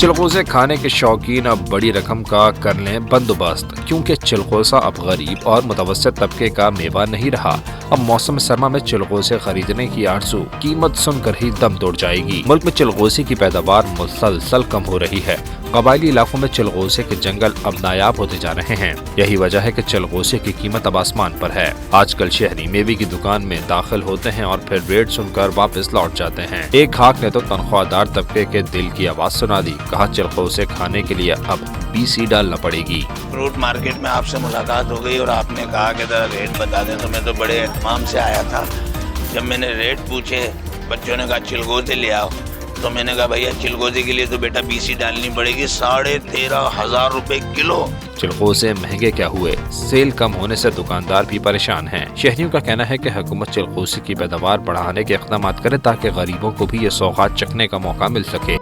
चिलगोज़े खाने के शौकीन अब बड़ी रकम का कर लें बंदोबस्त, क्योंकि चिलगोज़ा अब गरीब और मुतवस्सित तबके का मेवा नहीं रहा। अब मौसम सरमा में चिलगोज़े खरीदने की आरज़ू कीमत सुनकर ही दम तोड़ जाएगी। मुल्क में चिलगोज़े की पैदावार मुसलसल कम हो रही है। कबायली इलाकों में चिलगोज़े के जंगल अब नायाब होते जा रहे हैं। यही वजह है कि चिलगोज़े की कीमत अब आसमान पर है। आजकल शहरी मेवे की दुकान में दाखिल होते हैं और फिर रेट सुनकर वापस लौट जाते हैं। एक खाक ने तो तनख्वाहदार तबके के दिल की आवाज सुना दी। कहा चिलगोज़े खाने के लिए अब BC डालना पड़ेगी। फ्रूट मार्केट में आपसे मुलाकात हो गई और आपने कहा कि जरा रेट बता दें, तो मैं तो बड़े एहतमाम से आया था। जब मैंने रेट पूछे, बच्चों ने कहा चिलगोज़े ले आओ, तो मैंने कहा भैया चिलगोज़े के लिए तो बेटा BC डालनी पड़ेगी, 13,500 रुपए किलो। चिलगोज़े महंगे क्या हुए, सेल कम होने से दुकानदार भी परेशान हैं। शहरियों का कहना है कि हुकूमत चिलगोज़े की पैदावार बढ़ाने के इक़दाम करे ताकि गरीबों को भी ये सौगात चखने का मौका मिल सके।